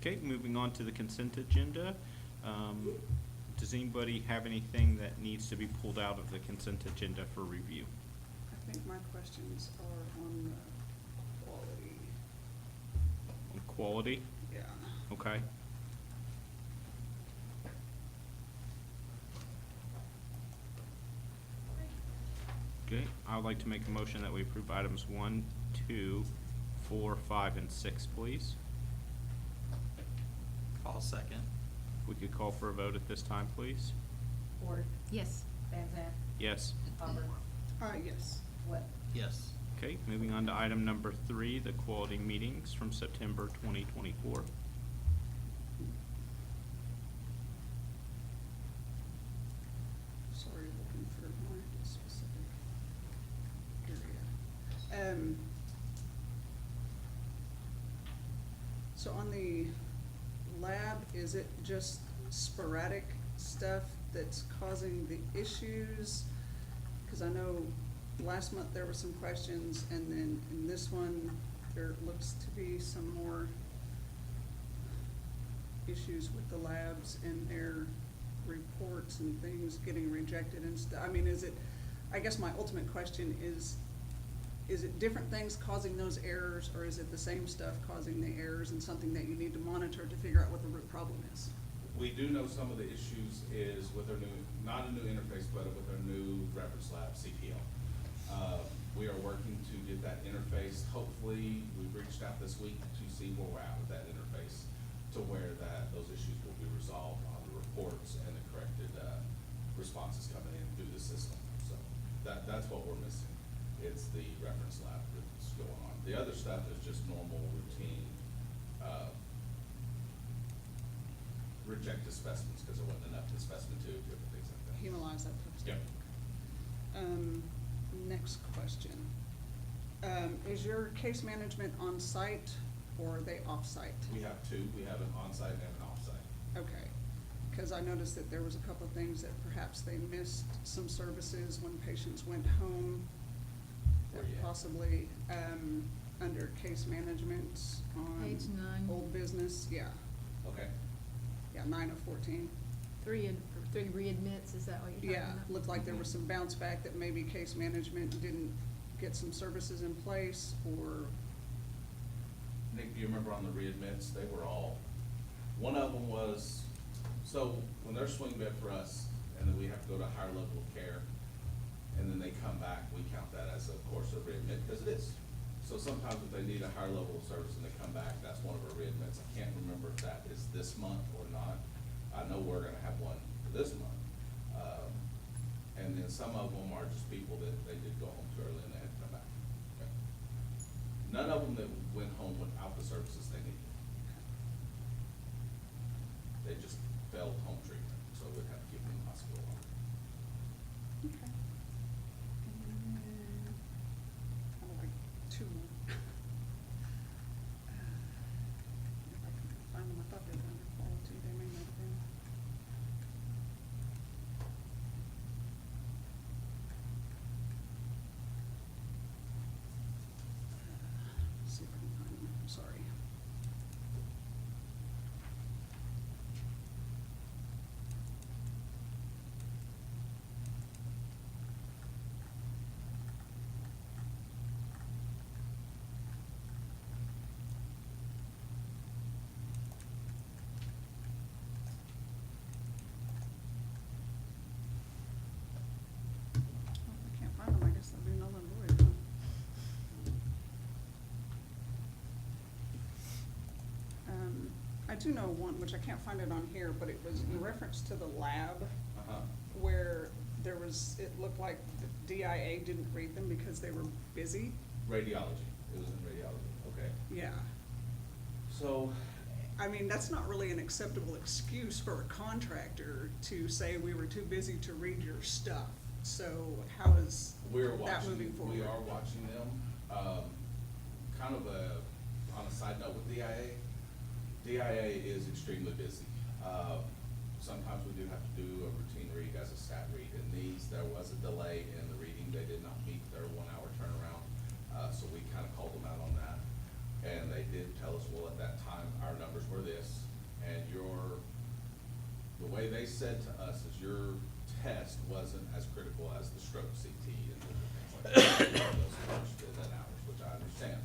Okay, moving on to the consent agenda. Does anybody have anything that needs to be pulled out of the consent agenda for review? I think my questions are on the quality. On quality? Yeah. Okay. Okay, I would like to make a motion that we approve items 1, 2, 4, 5, and 6, please. I'll second. We could call for a vote at this time, please. Ford, Yes. Van Zandt, Yes. Hopper, Yes. Webb. Yes. Okay, moving on to item number 3, the quality meetings from September 2024. Sorry, looking for more specific area. So on the lab, is it just sporadic stuff that's causing the issues? Cause I know last month there were some questions, and then in this one, there looks to be some more issues with the labs and their reports and things getting rejected and stuff. I mean, I guess my ultimate question is it different things causing those errors, or is it the same stuff causing the errors and something that you need to monitor to figure out what the root problem is? We do know some of the issues is with our new, not a new interface, but with our new reference lab, CPL. We are working to get that interface. Hopefully, we've reached out this week to see where we're at with that interface, to where those issues will be resolved on the reports and the corrected responses coming in through the system. So that's what we're missing. It's the reference lab that's going on. The other stuff is just normal routine rejected specimens because there wasn't enough in the specimen tube, different things like that. Hemolyze that type of stuff. Yep. Next question. Is your case management on-site or are they off-site? We have two. We have an on-site and an off-site. Okay, because I noticed that there was a couple of things that perhaps they missed some services when patients went home. That Where you at? possibly, under case management on. Page 9. Old business, yeah, Okay. yeah, 9 of 14. Three readmits, is that what you're Yeah, talking about? looked like there was some bounce back that maybe case management didn't get some services in place, or, Nick, do you remember on the readmits, they were all, one of them was, so when they're swing bed for us, and then we have to go to a higher level of care, and then they come back, we count that as, of course, a readmit, because it is. So sometimes if they need a higher level of service and they come back, that's one of our readmits. I can't remember if that is this month or not. I know we're gonna have one for this month. And then some of them are just people that they did go home too early and they had to come back. Okay. None of them that went home without the services they needed. They just failed home treatment, so we'd have to keep them in the hospital longer. okay. And then, I would like 2 more. If I can find them, I thought they were under quality, they may not have been. See if I can find them, I'm sorry. Well, if I can't find them, I guess they'll be null and void, huh? I do know one, which I can't find it on here, but it was in reference to the lab, Uh-huh. where there was, it looked like the DIA didn't read them because they were busy. Radiology, it was in radiology, okay. Yeah. So, I mean, that's not really an acceptable excuse for a contractor to say we were too busy to read your stuff. So how is we're that watching, moving forward? we are watching them. Kind of on a side note with DIA is extremely busy. Sometimes we do have to do a routine read as a stat read. In these, there was a delay in the reading. They did not meet their 1 hour turnaround. So we kind of called them out on that. And they did tell us, well, at that time, our numbers were this. they said to us is your test wasn't as critical as the stroke CT and different things like that. Those first visit hours, which I understand.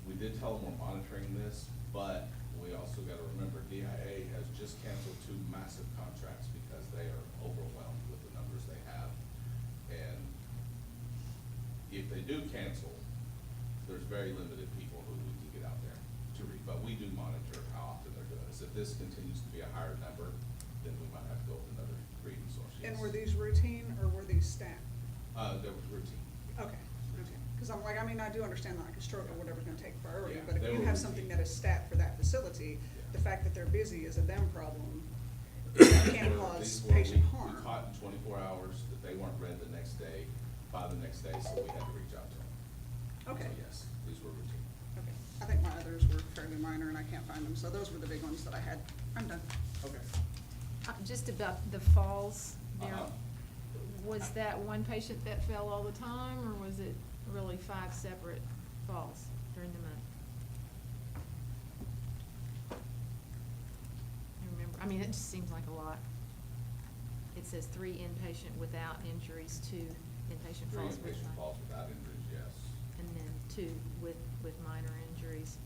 We did tell them we're monitoring this, but we also gotta remember DIA has just canceled 2 massive contracts because they are overwhelmed with the numbers they have. And if they do cancel, there's very limited people who we can get out there to read, but we do monitor how often they're doing this. If this continues to be a higher number, then we might have to go with another reading source. And yes. were these routine or were these stat? They were routine. Okay, okay. Because I'm like, I mean, I do understand like a stroke or whatever's gonna take priority, Yeah, but if they you were have something routine. that is stat for that facility, Yeah. the fact that they're busy is a them problem. That can cause These were- patient we harm. caught in 24 hours that they weren't read the next day, by the next day, so we had to reach out to them. Okay. So yes, these were routine. Okay. I think my others were fairly minor and I can't find them, so those were the big ones that I had. I'm done. Okay. Just about the falls there, Uh-huh. was that one patient that fell all the time, or was it really 5 separate falls during the month? I remember, I mean, it just seems like a lot. It says 3 inpatient without injuries, 2 inpatient 3 falls with inpatient minor, falls without injuries, yes. and then 2 with minor injuries.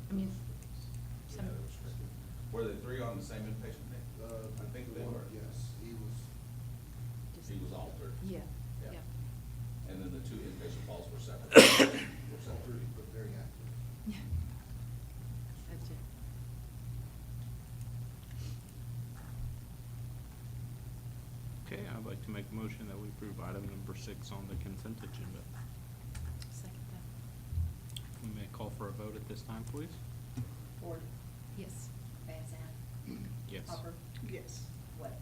I mean, Yeah, some- they were restricted. Were the 3 on the same inpatient day? I think they were. Yes, he was. just- He was altered. Yeah, Yeah. yeah. And then the 2 inpatient falls were separate. Were separate. But very active. Yeah. That's it. Okay, I'd like to make a motion that we approve item number 6 on the consent agenda. Second that. We may call for a vote at this time, please. Ford, Yes. Van Zandt, Yes. Hopper, Yes. Webb.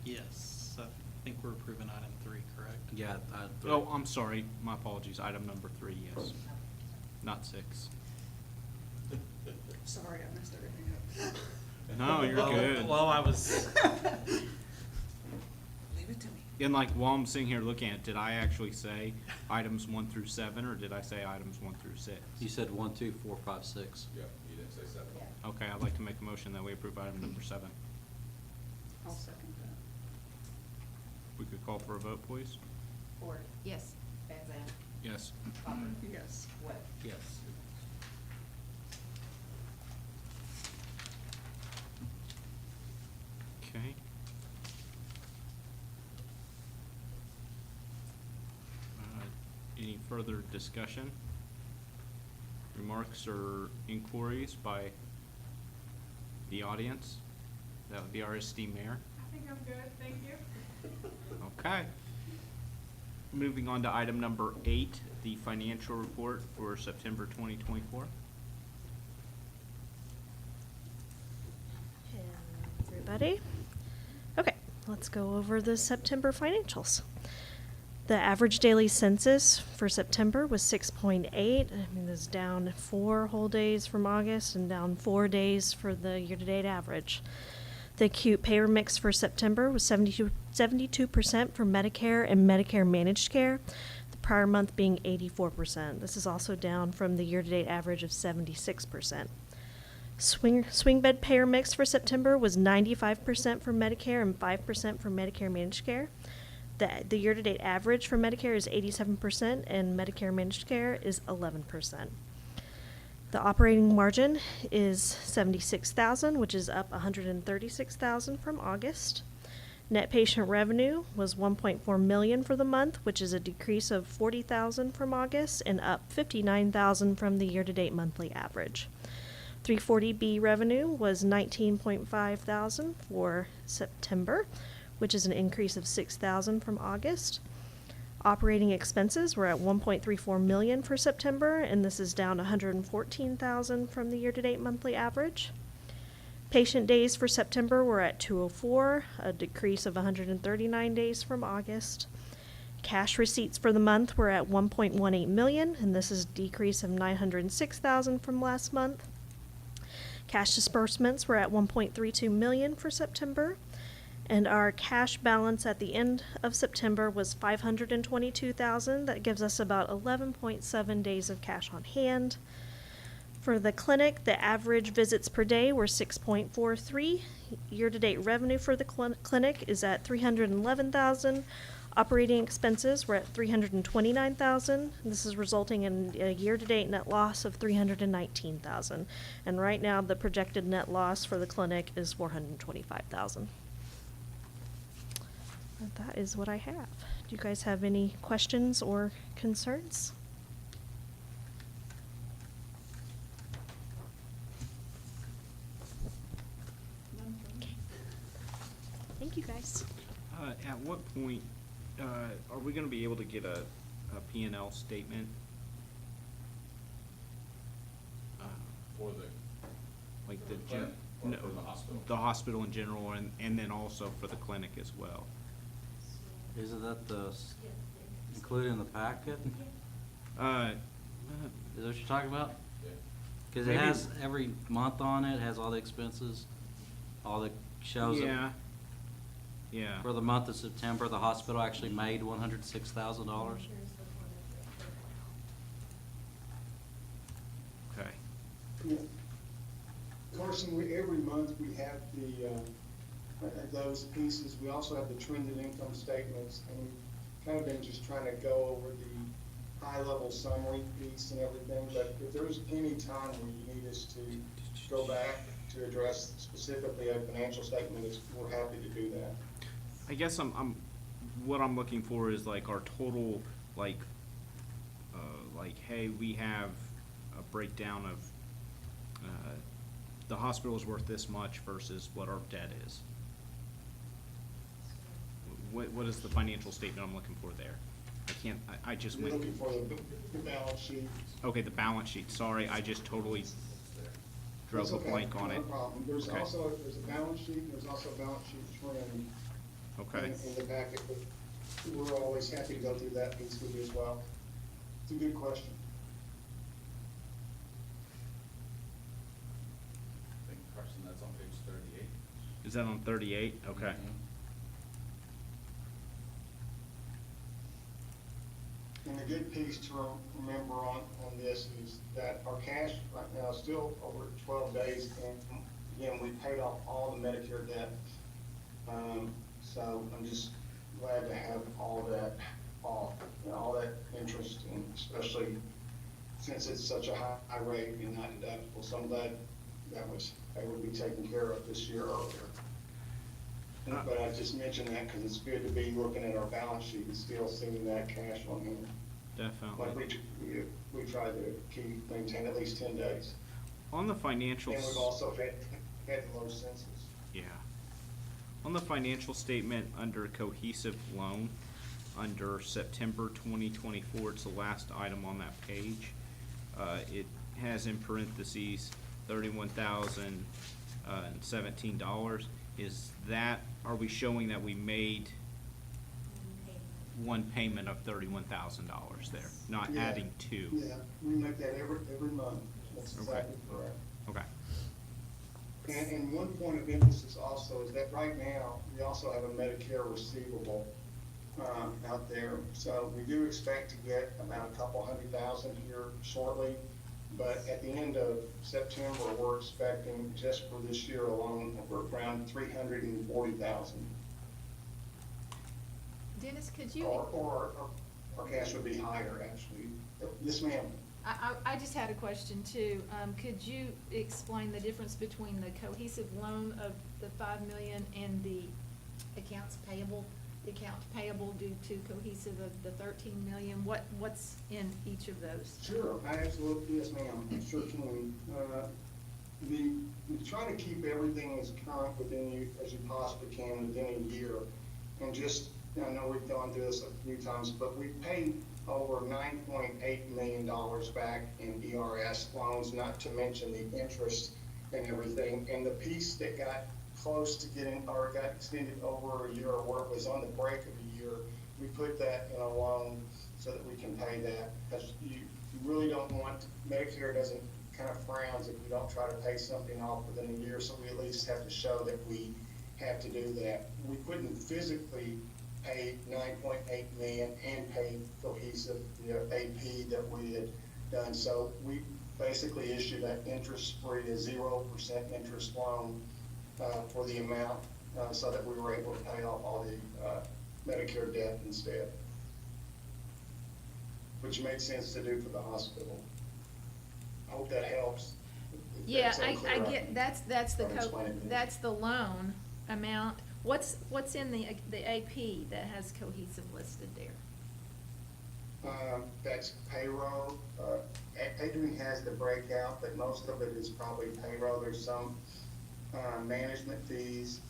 Yes, I think we're approving item 3, correct? Yeah, Oh, I'm sorry, my apologies, item number 3, yes, not 6. Sorry, I messed everything up. No, you're Well, good. Well, I was, Leave it to me. And like, while I'm sitting here looking at it, did I actually say items 1 through 7, or did I say items 1 through 6? you said 1, 2, 4, 5, 6. Yeah, you didn't say 7. Yeah. Okay, I'd like to make a motion that we approve item number 7. I'll second that. We could call for a vote, please? Ford, Yes. Van Zandt, Yes. Hopper, Yes. Webb. Yes. Okay. Any further discussion? Remarks or inquiries by the audience? That would be our esteemed mayor. I think I'm good, thank you. Okay. Moving on to item number 8, the financial report for September 2024. Hello, everybody. Okay, let's go over the September financials. The average daily census for September was 6.8. I mean, that's down 4 whole days from August and down 4 days for the year-to-date average. The acute payer mix for September was 72% for Medicare and Medicare managed care, the prior month being 84%. This is also down from the year-to-date average of 76%. Swing bed payer mix for September was 95% for Medicare and 5% for Medicare managed care. The year-to-date average for Medicare is 87% and Medicare managed care is 11%. The operating margin is $76,000, which is up $136,000 from August. Net patient revenue was $1.4 million for the month, which is a decrease of $40,000 from August and up $59,000 from the year-to-date monthly average. 340B revenue was $19.5 for September, which is an increase of $6,000 from August. Operating expenses were at $1.34 million for September, and this is down $114,000 from the year-to-date monthly average. Patient days for September were at 204, a decrease of 139 days from August. Cash receipts for the month were at $1.18 million, and this is a decrease of $906,000 from last month. Cash disbursements were at $1.32 million for September. And our cash balance at the end of September was $522,000. That gives us about 11.7 days of cash on hand. For the clinic, the average visits per day were 6.43. Year-to-date revenue for the clinic is at $311,000. Operating expenses were at $329,000. This is resulting in a year-to-date net loss of $319,000. And right now, the projected net loss for the clinic is $425,000. And that is what I have. Do you guys have any questions or concerns? None for me. Thank you, guys. At what point, are we gonna be able to get a P&L statement? For the, Like For the the gen, clinic or no, for the hospital? the hospital in general, and then also for the clinic as well. Isn't that included in the packet? Uh, Is that what you're talking about? yeah. Cause it Maybe- has every month on it, has all the expenses, all the shows. yeah, yeah. For the month of September, the hospital actually made $106,000. Okay. Yeah. Carson, every month we have those pieces. We also have the trended income statements, and we've kind of been just trying to go over the high-level summary piece and everything, but if there's any time where you need us to go back to address specifically a financial statement, we're happy to do that. I guess what I'm looking for is like our total, like, hey, we have a breakdown of, the hospital is worth this much versus what our debt is. What is the financial statement I'm looking for there? I can't, I just You're went. looking for the balance sheet. Okay, the balance sheet, sorry, I just totally drove That's a okay, blank on no it. problem. There's Okay. also, there's a balance sheet, and there's also a balance sheet trend Okay, in the packet, but we're always happy to go through that piece with you as well. It's a good question. I think, Carson, that's on page 38. is that on 38? Okay. And the good piece to remember on this is that our cash right now is still over 12 days, and again, we paid off all the Medicare debt. So I'm just glad to have all of that off, and all that interest, and especially since it's such a high rate and not deductible. So I'm glad that was able to be taken care of this year earlier. But I just mentioned that because it's good to be looking at our balance sheet and still seeing that cash on hand. Like Definitely. we try to maintain at least 10 days. On the financials. And we've also had the low census. Yeah. On the financial statement, under cohesive loan, under September 2024, it's the last item on that page. It has in parentheses $31,017. Is that, are we showing that we made one payment of $31,000 there, not Yeah. adding two? Yeah, we make that every month. That's Okay. exactly correct. Okay. And one point of emphasis also is that right now, we also have a Medicare receivable out there. So we do expect to get about a couple $100,000 here shortly. But at the end of September, we're expecting just for this year alone, we're around $340,000. Dennis, could you, Or our cash would be higher, actually. Yes, ma'am. I just had a question too. Could you explain the difference between the cohesive loan of the 5 million and the accounts payable? The accounts payable due to cohesive of the 13 million, what's in each of those? Sure, I absolutely, yes, ma'am, sure can. We try to keep everything as current within you, as you possibly can within a year. And just, I know we've gone through this a few times, but we paid over $9.8 million back in ERS loans, not to mention the interest and everything. And the piece that got close to getting, or got extended over a year, or was on the break of a year, we put that in a loan so that we can pay that. Because you really don't want, Medicare doesn't kind of frowns if you don't try to pay something off within a year, so we at least have to show that we have to do that. We couldn't physically pay $9.8 million and pay cohesive, AP that we had done. So we basically issue that interest-free, a 0% interest loan for the amount, so that we were able to pay off all the Medicare debt instead, which made sense to do for the hospital. I hope that helps. If Yeah, that's unclear, I can- get, that's the I'll explain it then. that's the loan amount. What's in the AP that has cohesive listed there? That's payroll. Adrian has the breakout, but most of it is probably payroll. There's some management fees.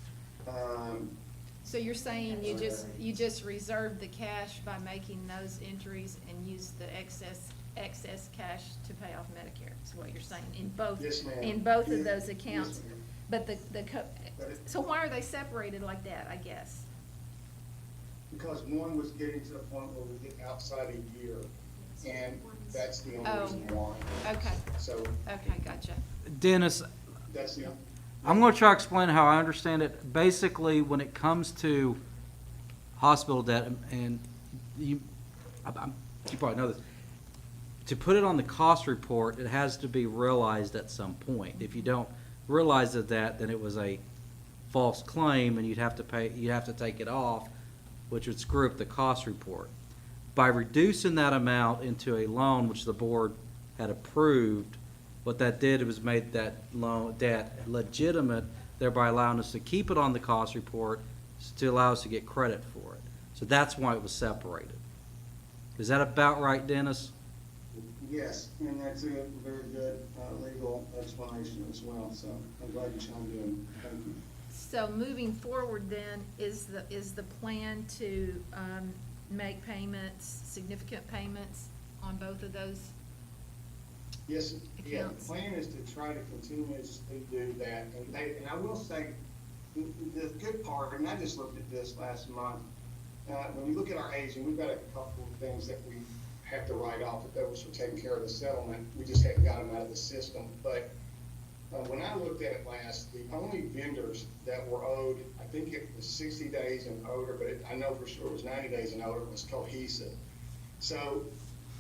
So you're saying you just reserved the cash by making those entries and use the excess cash to pay off Medicare, is what you're saying, in both, Yes, ma'am. in both of Yeah, those accounts? yes, ma'am. But But it- so why are they separated like that, I guess? Because one was getting to the point where we get outside a year, and that's the only Oh. reason why. Okay, So okay, gotcha. Dennis, that's the. I'm gonna try to explain how I understand it. Basically, when it comes to hospital debt, and you probably know this, to put it on the cost report, it has to be realized at some point. If you don't realize that, then it was a false claim, and you'd have to take it off, which would screw up the cost report. By reducing that amount into a loan, which the board had approved, what that did was made that loan debt legitimate, thereby allowing us to keep it on the cost report to allow us to get credit for it. So that's why it was separated. Is that about right, Dennis? Yes, and that's a very good legal explanation as well, so I'm glad you chimed in. Thank you. So moving forward then, is the plan to, make payments, significant payments on both of those? Yes, yeah, the Accounts. plan is to try to continuously do that, and I will say, the good part, and I just looked at this last month, when you look at our aging, we've got a couple of things that we have to write off, but those were taken care of the settlement, we just hadn't got them out of the system, but when I looked at it last, the only vendors that were owed, I think it was 60 days and older, but I know for sure it was 90 days and older, was Cohesive. So,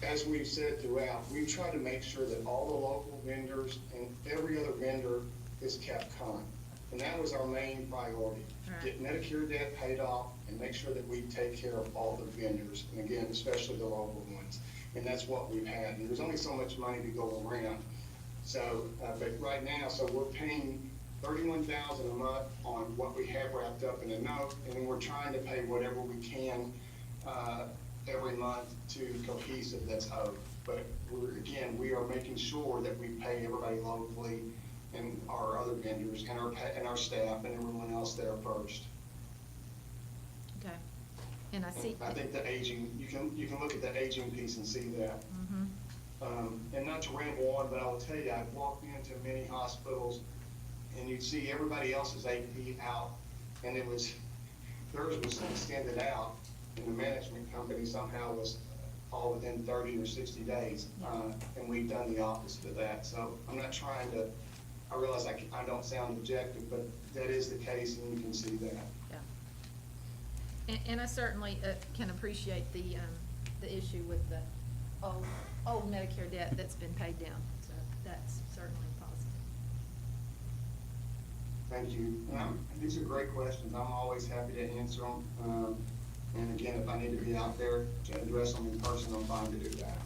as we've said throughout, we've tried to make sure that all the local vendors and every other vendor is kept current. And that was our main priority. Right. Get Medicare debt paid off and make sure that we take care of all the vendors, and again, especially the local ones. And that's what we've had. And there's only so much money to go around. So, but right now, so we're paying $31,000 a month on what we have wrapped up in a note, and then we're trying to pay whatever we can, every month to Cohesive that's owed. But we are making sure that we pay everybody locally and our other vendors and our staff and everyone else there first. Okay, and I see. I think the aging, you can look at the aging piece and see that. Mhm. And not to ramble on, but I will tell you, I've walked into many hospitals and you'd see everybody else's AP out, and theirs was extended out, and the management company somehow was all within 30 or 60 days. And we've done the opposite of that. So I'm not trying to, I realize I don't sound objective, but that is the case, and you can see that. Yeah. And I certainly can appreciate the issue with the old Medicare debt that's been paid down, so that's certainly positive. Thank you. These are great questions. I'm always happy to answer them. And again, if I need to be out there to address them in person, I'm fine to do that.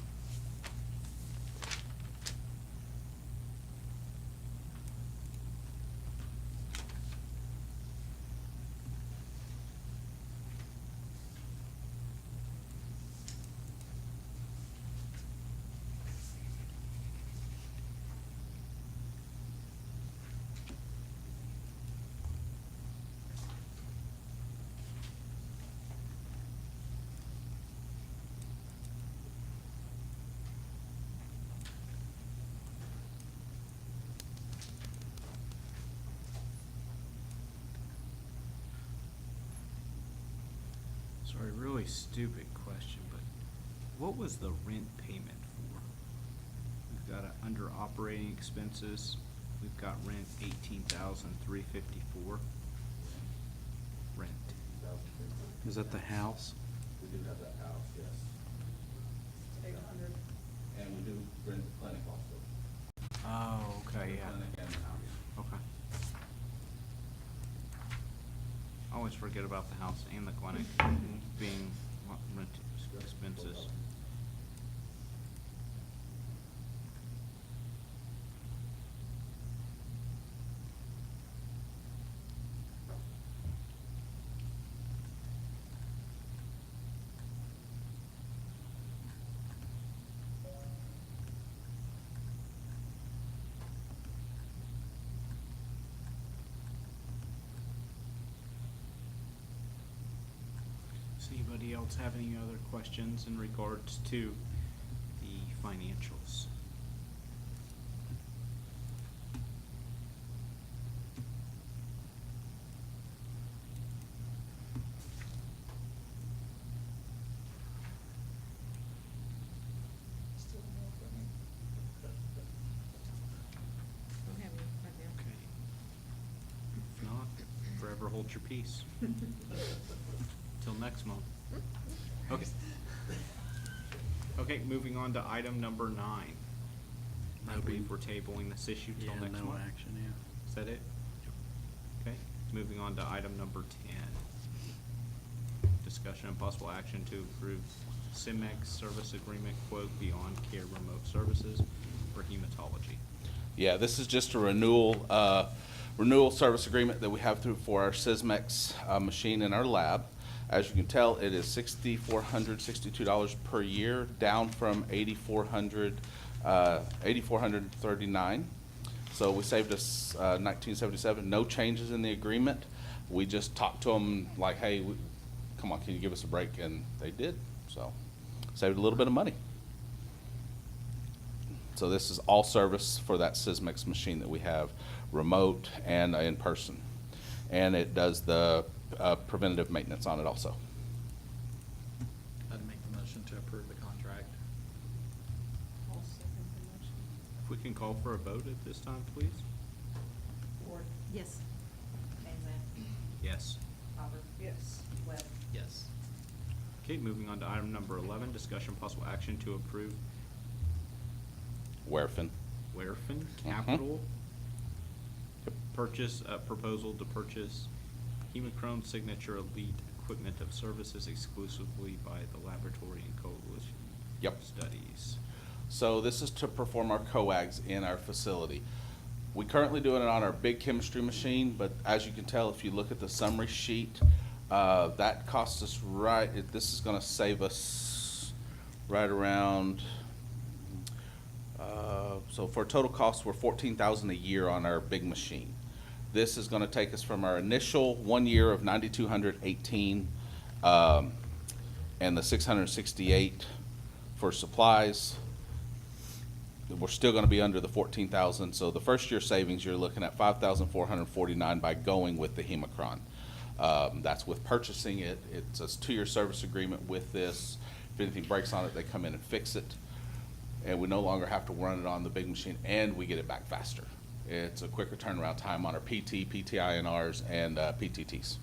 Sorry, really stupid question, but what was the rent payment for? We've got under operating expenses, we've got rent $18,354. Rent. Is that the house? We do have that house, yes. 800. And we do rent the clinic also. always forget about the house and the clinic being rent expenses. Does anybody else have any other questions in regards to the financials? Don't have any right now. Okay. If not, forever hold your peace. Till next month. Okay. Okay, moving on to item number 9. I believe we're tabling this issue till Yeah, next no month. action, yeah. Is that it? Okay, moving on to item number 10. Discussion and possible action to approve CIMEX service agreement quote Beyond Care Remote Services for hematology. Yeah, this is just a renewal service agreement that we have through for our Sysmex machine in our lab. As you can tell, it is $6,462 per year, down from $8,439. So we saved us $1,977. No changes in the agreement. We just talked to them like, hey, come on, can you give us a break? And they did. So saved a little bit of money. So this is all service for that Sysmex machine that we have, remote and in person. And it does the preventative maintenance on it also. I'd make the motion to approve the contract. I'll second the motion. If we can call for a vote at this time, please? Ford, Yes. Van Zandt, Yes. Hopper, Yes. Webb. Yes. Okay, moving on to item number 11, discussion possible action to approve Werfen. Werfen Mhm. Capital Yep. purchase, proposal to purchase Hemochrome Signature Elite Equipment of Services exclusively by the Laboratory and Coalition Yep. Studies. So this is to perform our coags in our facility. We currently do it on our big chemistry machine, but as you can tell, if you look at the summary sheet, that costs us this is gonna save us right around, so for a total cost, we're $14,000 a year on our big machine. This is gonna take us from our initial 1 year of $9,218, and the $668 for supplies. We're still gonna be under the 14,000, so the first year savings, you're looking at 5,449 by going with the Hemocron. That's with purchasing it. It's a 2-year service agreement with this. If anything breaks on it, they come in and fix it. And we no longer have to run it on the big machine, and we get it back faster. It's a quicker turnaround time on our PT, PTINRs, and PTTs.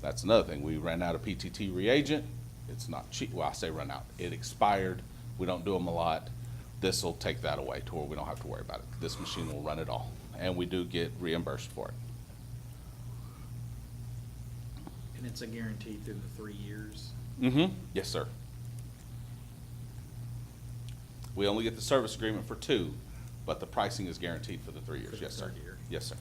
That's another thing. We ran out of PTT reagent. It's not cheap. Well, I say run out. It expired. We don't do them a lot. This will take that away to where we don't have to worry about it. This machine will run it all, and we do get reimbursed for it. And it's a guarantee through the 3 years. Mm-hmm. Yes, sir. We only get the service agreement for 2, but the pricing is guaranteed for the 3 years. For the Yes, sir. 3rd year. Yes, sir.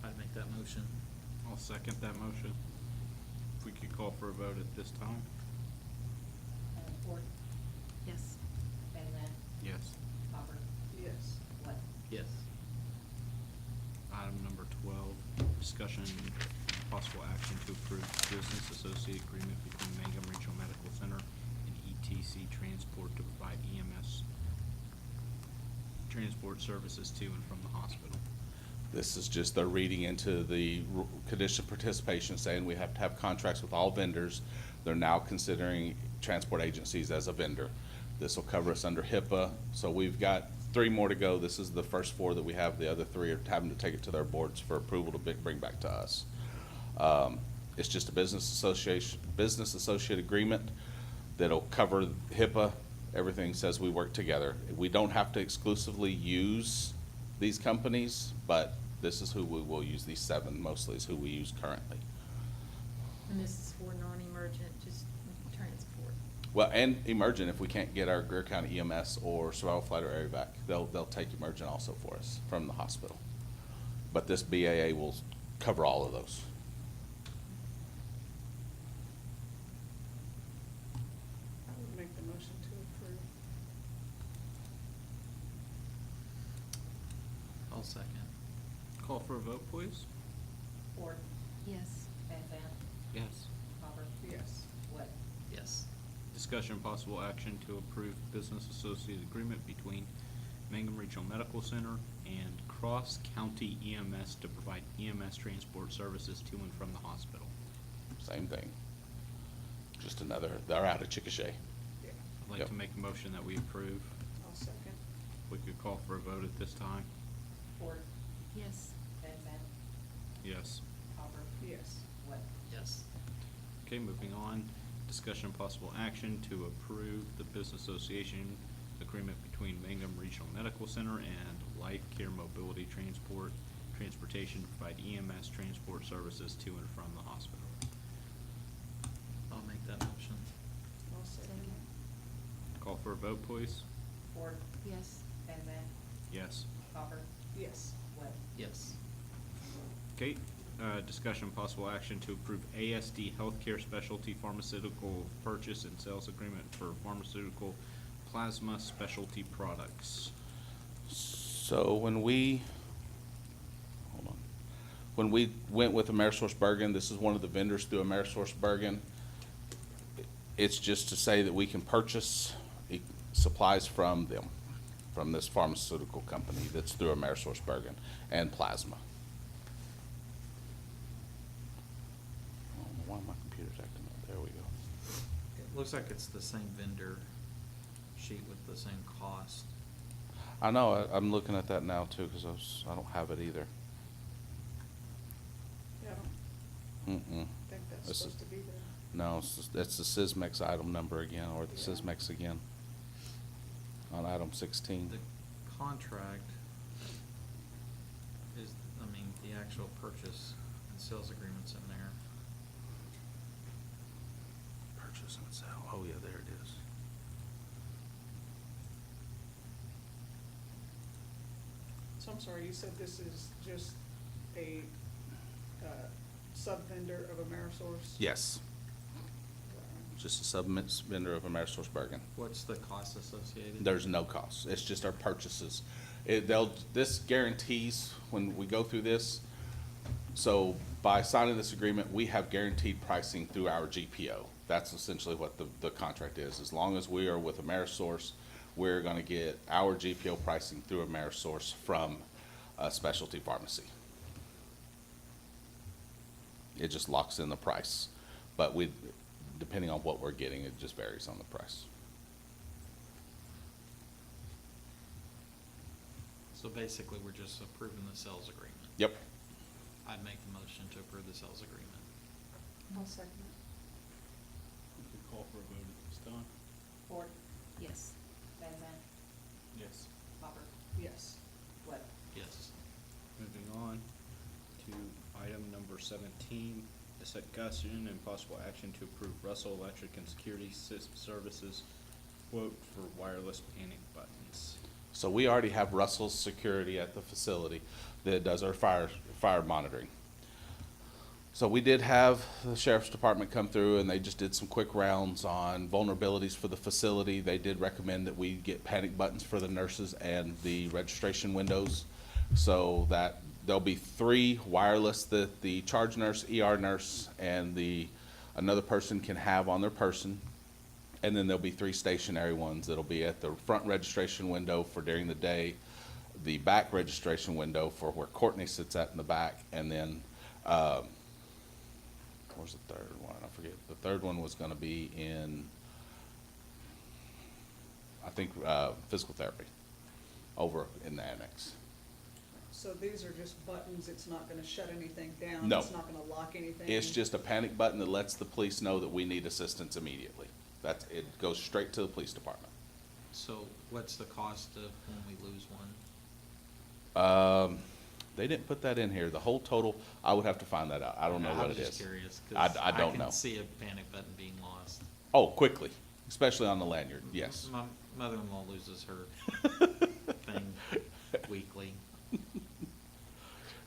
I'd make that motion. I'll second that motion. If we could call for a vote at this time? Ford, Yes. Van Zandt, Yes. Hopper, Yes. Webb. Yes. Item number 12, discussion and possible action to approve business associate agreement between Mangum Regional Medical Center and ETC Transport to provide EMS transport services to and from the hospital. This is just they're reading into the condition of participation, saying we have to have contracts with all vendors. They're now considering transport agencies as a vendor. This will cover us under HIPAA. So we've got 3 more to go. This is the first 4 that we have. The other 3 are having to take it to their boards for approval to bring back to us. It's just a business associate agreement that'll cover HIPAA. Everything says we work together. We don't have to exclusively use these companies, but this is who we will use. These 7 mostly is who we use currently. And this is for non-emergent, just transport. Well, and emergent, if we can't get our Greer County EMS or survival flight or air evac, they'll take emergent also for us from the hospital. But this BAA will cover all of those. I would make the motion to approve. I'll second. Call for a vote, please. Ford, Yes. Van Zandt, Yes. Hopper, Yes. Webb. Yes. Discussion and possible action to approve business associate agreement between Mangum Regional Medical Center and Cross County EMS to provide EMS transport services to and from the hospital. Same thing. Just another, they're out of Chickasha. Yeah, I'd like Yep. to make a motion that we approve. I'll second. We could call for a vote at this time. Ford, Yes. Van Zandt, Yes. Hopper, Yes. Webb. Yes. Okay, moving on. Discussion and possible action to approve the business association agreement between Mangum Regional Medical Center and Life Care Mobility Transportation to provide EMS transport services to and from the hospital. I'll make that motion. I'll second it. Call for a vote, please. Ford, Yes. Van Zandt, Yes. Hopper, Yes. Webb. Yes. Okay, discussion and possible action to approve ASD Healthcare Specialty Pharmaceutical Purchase and Sales Agreement for pharmaceutical plasma specialty products. So when we went with AmerisourceBergen, this is one of the vendors through AmerisourceBergen. It's just to say that we can purchase supplies from them, from this pharmaceutical company that's through AmerisourceBergen and plasma. I don't know why my computer's acting up. There we go. It looks like it's the same vendor sheet with the same cost. I know, I'm looking at that now too, because I don't have it either. Yeah, I don't Mm-mm. think that's This is- supposed to be there. No, it's the Sysmex item number again, or the Yeah. Sysmex again. On item 16. The contract is, I mean, the actual purchase and sales agreement's in there. Purchase and sell, oh yeah, there it is. So I'm sorry, you said this is just a, sub-vendor of Amerisource? Yes, just a sub-vendor of AmerisourceBergen. What's the cost associated? There's no cost, it's just our purchases. This guarantees, when we go through this, so by signing this agreement, we have guaranteed pricing through our GPO. That's essentially what the contract is. As long as we are with Amerisource, we're gonna get our GPO pricing through Amerisource from a specialty pharmacy. It just locks in the price, but depending on what we're getting, it just varies on the price. So basically, we're just approving the sales agreement. Yep. I'd make the motion to approve the sales agreement. I'll second We could call for a vote at this time. Ford, Yes. Van Zandt, Yes. Hopper, it. Yes. Webb. Yes. Moving on to item number 17, discussion and possible action to approve Russell Electric and Security Services quote for wireless panic buttons. So we already have Russell's Security at the facility that does our fire monitoring. So we did have the sheriff's department come through and they just did some quick rounds on vulnerabilities for the facility. They did recommend that we get panic buttons for the nurses and the registration windows. So that there'll be 3 wireless that the charge nurse, ER nurse, and another person can have on their person. And then there'll be 3 stationary ones that'll be at the front registration window for during the day, the back registration window for where Courtney sits at in the back, and then, where's the third one? I forget. The third one was gonna be in, I think, physical therapy, over in the annex. So these are just buttons, it's not gonna shut anything down? No. It's not gonna lock anything? It's just a panic button that lets the police know that we need assistance immediately. It goes straight to the police department. So what's the cost of when we lose one? They didn't put that in here. The whole total, I would have to find that out. I don't know what it I'm just is. curious, 'cause I don't know. can see a panic button being lost. Oh, quickly, especially on the lanyard, yes. My mother-in-law loses her thing weekly.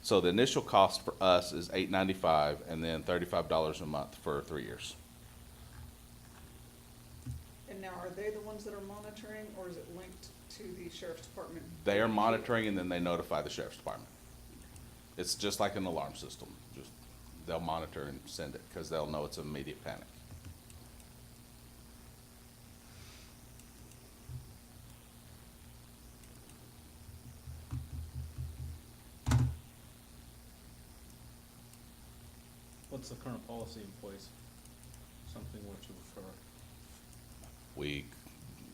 So the initial cost for us is $895 and then $35 a month for 3 years. And now, are they the ones that are monitoring, or is it linked to the sheriff's department? They are monitoring and then they notify the sheriff's department. It's just like an alarm system. Just, they'll monitor and send it because they'll know it's an immediate panic. What's the current policy in place? Something which you prefer?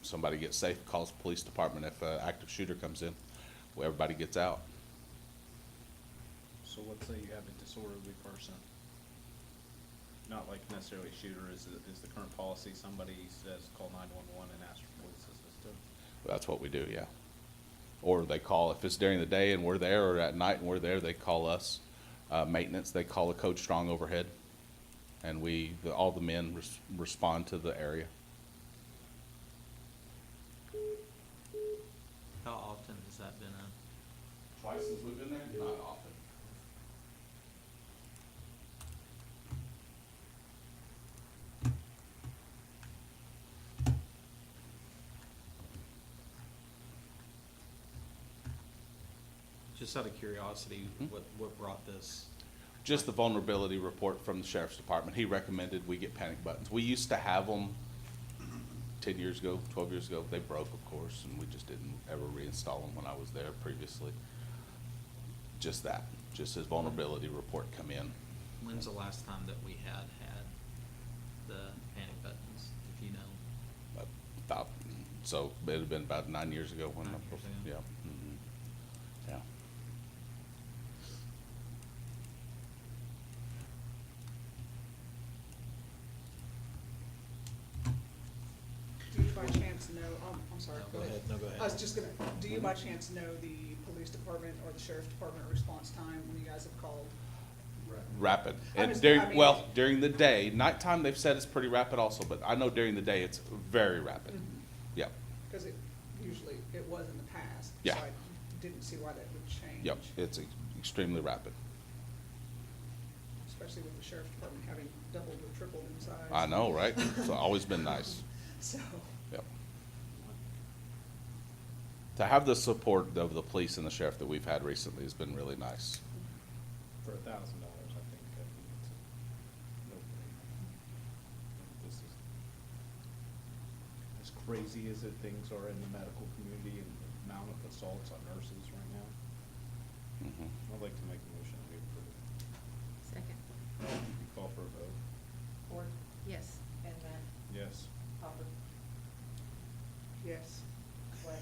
Somebody gets safe, calls the police department. If an active shooter comes in, well, everybody gets out. So let's say you have a disorderly person, not like necessarily a shooter, is the current policy, somebody says call 911 and ask for police assistance? That's what we do, yeah. Or they call, if it's during the day and we're there, or at night and we're there, they call us. Maintenance, they call a Code Strong overhead, and all the men respond to the area. How often has that been Twice since we've been there? Not often. just out of curiosity, what brought this? Just the vulnerability report from the sheriff's department. He recommended we get panic buttons. We used to have them 10 years ago, 12 years ago. They broke, of course, and we just didn't ever reinstall them when I was there previously. Just his vulnerability report come in. When's the last time that we had the panic buttons, if you know? So it had been about 9 years ago when, 9 years ago. yeah. Mhm. Yeah. Do you by chance know, I'm sorry, No, go go ahead. ahead. No, go ahead. I was just gonna, do you by chance know the police department or the sheriff's department response time when you guys have called? Rapid. I And was- during, I mean- well, during the day, nighttime they've said it's pretty rapid also, but I know during the day it's very rapid. Yep, Because usually it was in the past. Yeah. So I didn't see why that would change. yep, it's extremely rapid. Especially with the sheriff's department having doubled or tripled in size. I know, right? It's always been nice. So, Yep. To have the support of the police and the sheriff that we've had recently has been really nice. For $1,000, I think it's a no-brainer. This is, as crazy as things are in the medical community and the amount of assaults on nurses right now, Mhm. I'd like to make a motion that we approve. Second. You call for a vote? Ford, Yes. Van Zandt, Yes. Hopper, yes. Webb.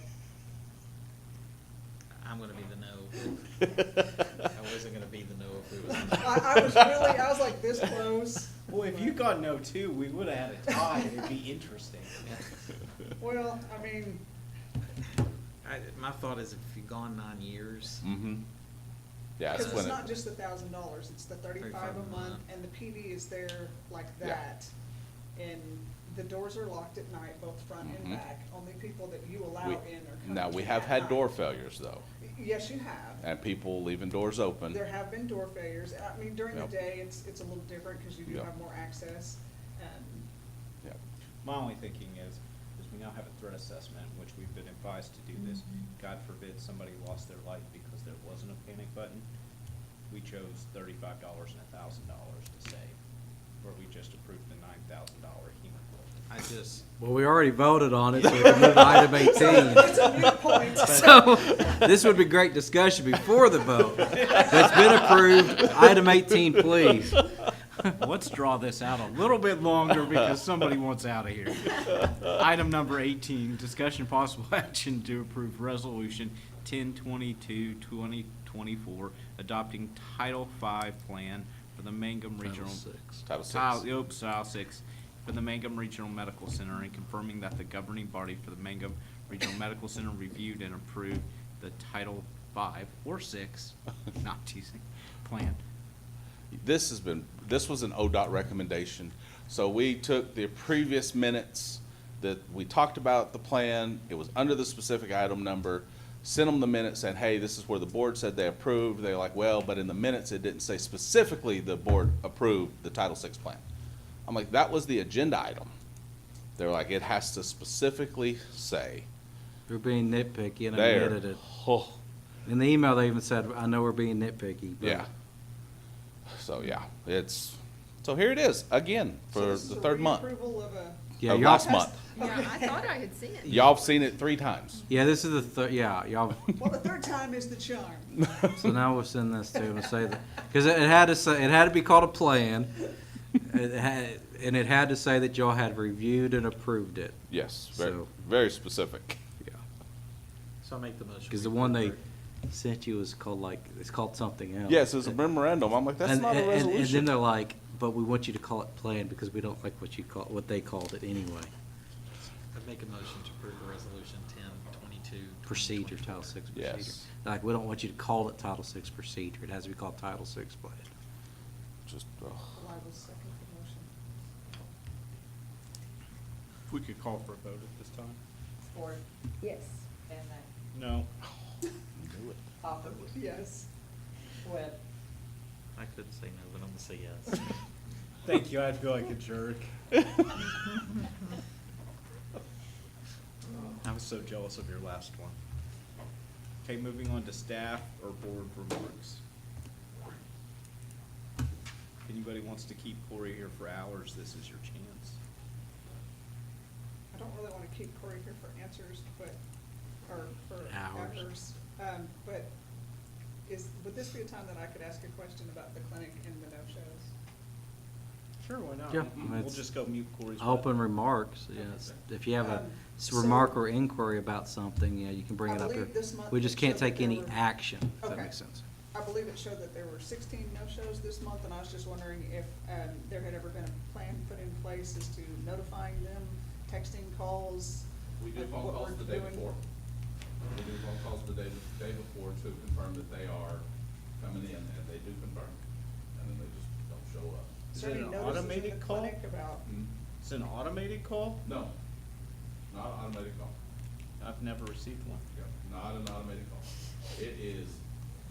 I'm gonna be the no. I wasn't gonna be the no if it was. I was like this close. Well, if you got no too, we would've had a tie, and it'd be interesting. Well, I mean, My thought is if you've gone 9 years, Mm-hmm. Yeah, because it's it's when not just the $1,000, it's the 35 a month, and the PD is there like Yeah. that. And the doors are locked at night, both front and Mhm. back. Only people that you allow we, in are coming now, we in have at had night. door failures though, Yes, you have. and people leaving doors open. There have been door failures. I mean, during the Yep. day, it's a little different because you do Yep. have more access. Yep. My only thinking is we now have a threat assessment, which we've been advised to do this. God forbid somebody lost their life because there wasn't a panic button. We chose $35 and $1,000 to save, where we just approved the $9,000 hemoglobin. Well, we already voted on it, so we can move to item 18. It's a moot point. So, this would be great discussion before the vote. But it's been approved. Item 18, please. Let's draw this out a little bit longer because somebody wants out of here. Item number 18, discussion possible action to approve resolution 10/22/2024, adopting Title V plan for the Mangum Regional. Title VI. Title VI, for the Mangum Regional Medical Center, and confirming that the governing body for the Mangum Regional Medical Center reviewed and approved the Title 5 or 6, not teasing, plan. This was an ODOT recommendation. So we took the previous minutes that we talked about the plan, it was under the specific item number, sent them the minutes saying, hey, this is where the board said they approved. They're like, well, but in the minutes, it didn't say specifically the board approved the Title VI plan. I'm like, that was the agenda item. They're like, it has to specifically say We're being nitpicky and there. admitted it. Oh, In the email, they even said, I know we're being nitpicky. but- yeah. So, yeah, so here it is, again, So for this is the a third month. reapproval of a, Yeah, Of y'all, last month. Yeah, I thought I had seen it. Y'all have seen it 3 times. yeah, this is the yeah, y'all, well, the third time is the charm. so now we'll send this to them and say that, because it had to say, it had to be called a plan. And it had to say that y'all had reviewed and approved it. Yes, So- very specific. Yeah. So I make the motion. Because the one they sent you is called it's called something else. Yes, it's a memorandum. I'm like, that's not a And then resolution. they're like, but we want you to call it plan because we don't like what they called it anyway. I make a motion to approve the resolution 1022. Procedure, Title VI procedure. Yes. Like, we don't want you to call it Title VI procedure. It has to be called Title VI plan. Just, I will second the motion. If we could call for a vote at this time? Ford, Yes. Van Dyke, No. do it. Hopper, Yes. Webb. I could say no, but I'm gonna say yes. Thank you, I feel like a jerk. I was so jealous of your last one. Okay, moving on to staff or board remarks. If anybody wants to keep Corey here for hours, this is your chance. I don't really want to keep Corey here for answers, but, or for Hours. hours. But would this be a time that I could ask a question about the clinic and the no-shows? Sure, why not? Yeah, I mean, We'll it's just go mute Corey's. Open remarks, yes. If you have a remark or inquiry about something, yeah, you can bring I it up here. believe this month We just it can't showed that take any there were- action, if that Okay. makes sense. I believe it showed that there were 16 no-shows this month, and I was just wondering if there had ever been a plan put in place as to notifying them, texting calls? We do of phone what calls we're the day doing? before. We do phone calls the day before to confirm that they are coming in, and they do confirm, and then they just don't show up. Is Is there it any an notices in automated the call? clinic about? It's an automated call? No, not an automated call. I've never received one. Yeah, not an automated call. It is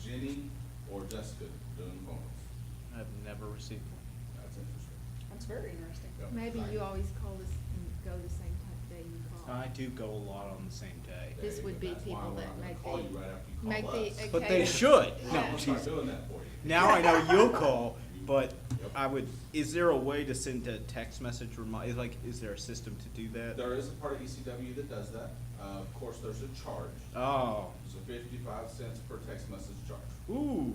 Jenny or Jessica doing the phone calls. I've never received one. That's interesting. That's very interesting. Yeah. Maybe you always call this and go the same day you call. I do go a lot on the same day. This would be That's why people I'm that not gonna make call the- you right after you make call the us. But they Okay. should. I'm No, gonna start jeez. doing that for you. Now I know you'll call, but Yep. I would, is there a way to send a text message is there a system to do that? There is a part of ECW that does that. Of course, there's a charge. Oh, It's a 55 cents per text message charge. ooh.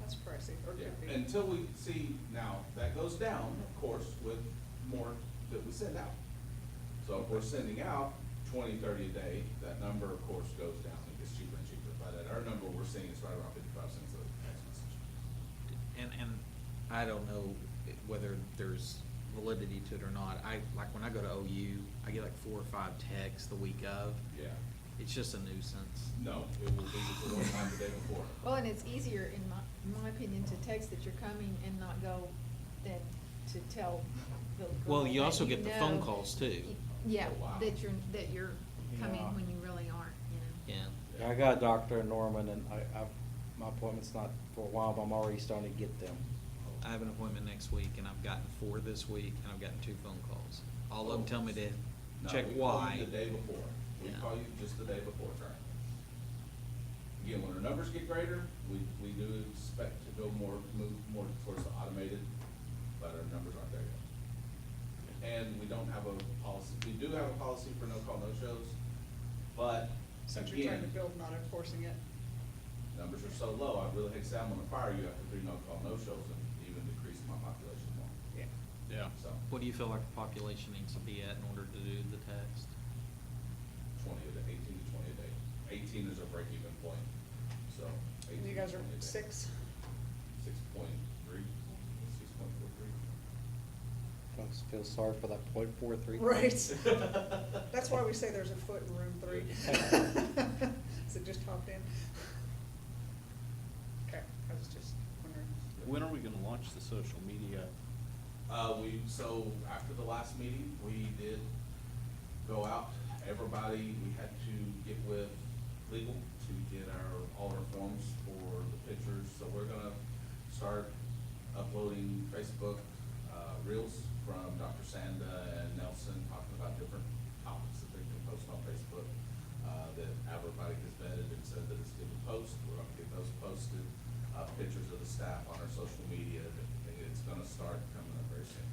That's pricey, or Yeah, could be. until we see, now, that goes down, of course, with more that we send out. So if we're sending out 20, 30 a day, that number, of course, goes down, it gets cheaper and cheaper. But at our number, we're seeing is right around 55 cents a text message. And I don't know whether there's validity to it or not. Like when I go to OU, I get like 4 or 5 texts the week of. Yeah, It's just a nuisance. no, it will be the one time the day before. Well, and it's easier, in my opinion, to text that you're coming and not go than to tell the girl Well, you that also get the phone know. calls too. Yeah, Oh, wow. that you're coming Yeah. when you really aren't, you know. Yeah. I got a doctor in Norman, and my appointment's not for a while, but I'm already starting to get them. I have an appointment next week and I've gotten 4 this week and I've gotten 2 phone calls. All of them tell me to No, check we call why. you the day before. We Yeah. call you just the day before currently. Again, when our numbers get greater, we do expect to move more towards the automated, but our numbers aren't there yet. And we don't have a policy, we do have a policy for no-call, no-shows, but Since you're trying to again, build, not enforcing it. numbers are so low, I really hate to say I'm gonna fire you after 3 no-call, no-shows and even decrease my population more. Yeah. Yeah. So, What do you feel like the population needs to be at in order to do the text? 18 to 20 a day. 18 is our break-even point, so. And 18 you to guys are 20 a day. 6? 6.3, 6.43. Folks feel sorry for that .43. Right. That's why we say there's a foot in room 3. Is it just hopped in? Okay, I was just wondering. When are we gonna launch the social media? So after the last meeting, we did go out, everybody, we had to get with legal to get all our forms for the pictures. So we're gonna start uploading Facebook, reels from Dr. Sanda and Nelson talking about different topics that they can post on Facebook, that everybody has vetted and said that it's good to post. We're gonna get those posted, pictures of the staff on our social media. It's gonna start coming up very soon.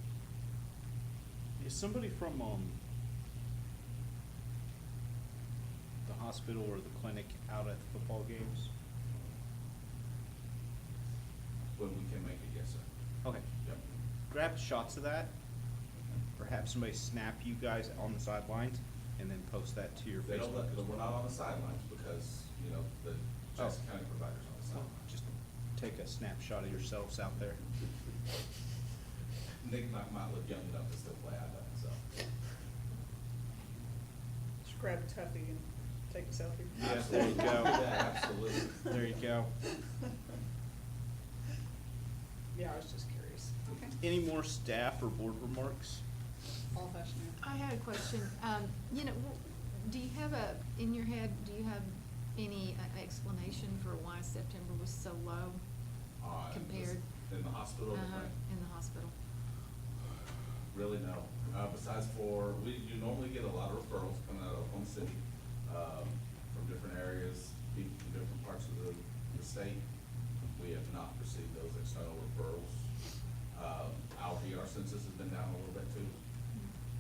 Is somebody from, the hospital or the clinic out at the football games? When we can make it, yes, sir. Okay. Yep. Grab shots of that. Perhaps somebody snap you guys on the sidelines and then post that to your They don't Facebook. let, we're not on the sidelines because, you know, the Jackson County providers on the sidelines. Just take a snapshot of yourselves out there. Nick might look young enough to still play, I don't, so. Just grab Tuffy and take a selfie. Yeah, there you go. Yeah, absolutely. There you go. Yeah, I was just curious. Okay. Any more staff or board remarks? All hush now. I had a question. You know, do you have in your head, do you have any explanation for why September was so low compared? In the hospital, or the clinic? In the hospital. Really, no. Besides you normally get a lot of referrals coming out of Oklahoma City, from different areas, people from different parts of the state. We have not received those external referrals. Our VR census has been down a little bit too.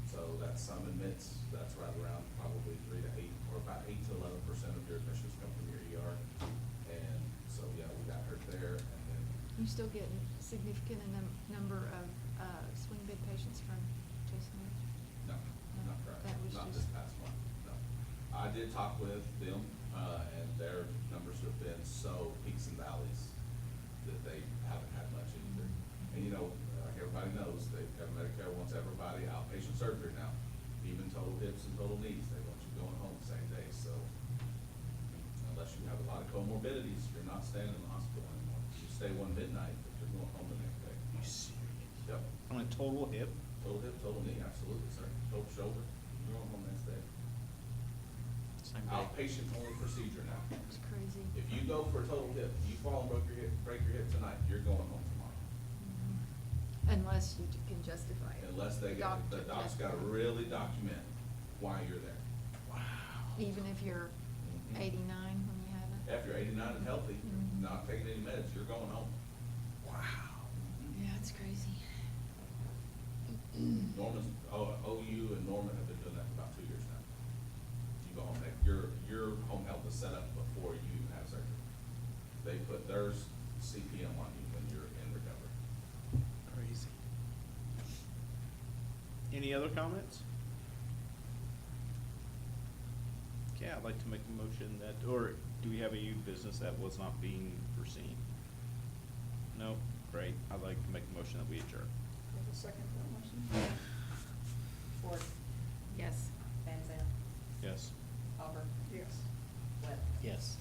So that's some admits, that's right around probably 3 to 8, or about 8 to 11% of your admissions come from your ER. And so, yeah, we got hurt there, and then You still get significant number of swing bed patients from Jason Ridge? no, not correct. That was Not just- this past month, no. I did talk with them, and their numbers have been so peaks and valleys that they haven't had much either. And you know, like everybody knows, Medicare wants everybody outpatient surgery now, even total hips and total knees, they want you going home the same day, so unless you have a lot of comorbidities, you're not staying in the hospital anymore. You stay one midnight, but you're going home the next day. You serious? Yep. On a total hip? Total hip, total knee, absolutely, sir. Total shoulder, you're going home the next day. Same day. Outpatient only procedure now. It's crazy. If you go for a total hip, you fall and break your hip tonight, you're going home tomorrow. Unless you can justify it. Unless the Doctor doc's gotta justify it. really document why you're there. Even if you're Mhm. 89 when you have it? If you're 89 and healthy, Mhm. not taking any meds, you're going home. Wow. Yeah, it's crazy. Norman's, OU and Norman have been doing that for about 2 years now. You go home, your home health is set up before you even have surgery. They put theirs CPM on you when you're in recovery. Crazy. Any other comments? Okay, I'd like to make a motion that, or do we have a new business that was not being foreseen? No? Great. I'd like to make a motion that we adjourn. Have a second for that motion? Ford, Yes. Van Zandt, Yes. Hopper, Yes. Webb. Yes.